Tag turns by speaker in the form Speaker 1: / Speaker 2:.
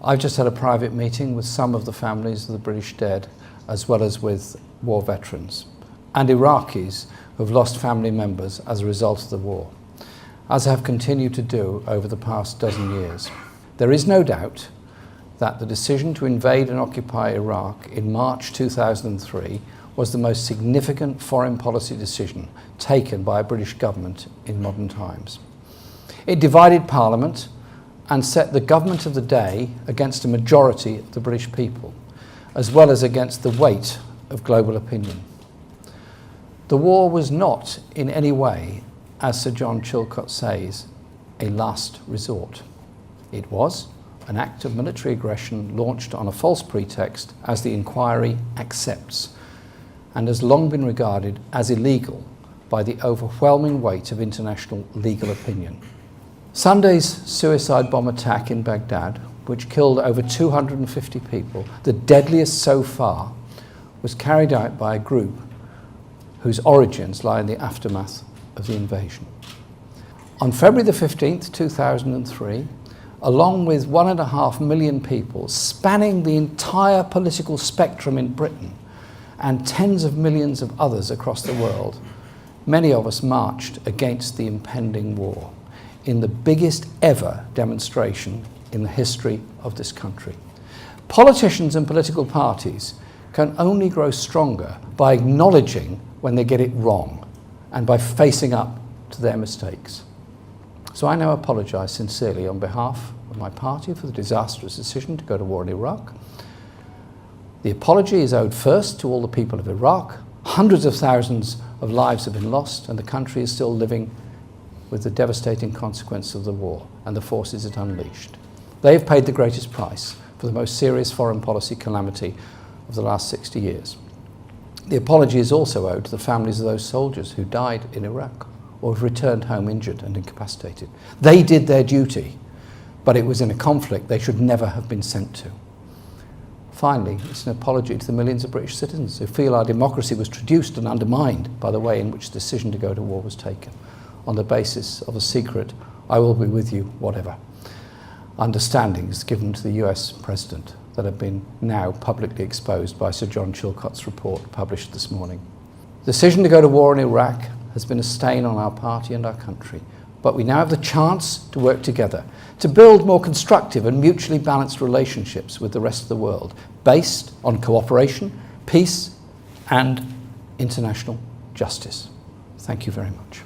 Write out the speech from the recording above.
Speaker 1: I've just had a private meeting with some of the families of the British dead, as well as with war veterans and Iraqis who have lost family members as a result of the war, as I have continued to do over the past dozen years. There is no doubt that the decision to invade and occupy Iraq in March 2003 was the most significant foreign policy decision taken by a British government in modern times. It divided Parliament and set the government of the day against a majority of the British people, as well as against the weight of global opinion. The war was not in any way, as Sir John Chilcot says, a last resort. It was an act of military aggression launched on a false pretext, as the inquiry accepts, and has long been regarded as illegal by the overwhelming weight of international legal opinion. Sunday's suicide bomb attack in Baghdad, which killed over 250 people, the deadliest so far, was carried out by a group whose origins lie in the aftermath of the invasion. On February the 15th, 2003, along with 1.5 million people spanning the entire political spectrum in Britain and tens of millions of others across the world, many of us marched against the impending war in the biggest ever demonstration in the history of this country. Politicians and political parties can only grow stronger by acknowledging when they get it wrong and by facing up to their mistakes. So I now apologise sincerely on behalf of my party for the disastrous decision to go to war in Iraq. The apology is owed first to all the people of Iraq. Hundreds of thousands of lives have been lost, and the country is still living with the devastating consequence of the war and the forces it unleashed. They have paid the greatest price for the most serious foreign policy calamity of the last 60 years. The apology is also owed to the families of those soldiers who died in Iraq or have returned home injured and incapacitated. They did their duty, but it was in a conflict they should never have been sent to. Finally, it's an apology to the millions of British citizens who feel our democracy was traduced and undermined by the way in which the decision to go to war was taken, on the basis of a secret, "I will be with you, whatever," understandings given to the US President that have been now publicly exposed by Sir John Chilcot's report published this morning. The decision to go to war in Iraq has been a stain on our party and our country, but we now have the chance to work together, to build more constructive and mutually balanced relationships with the rest of the world, based on cooperation, peace, and international justice. Thank you very much.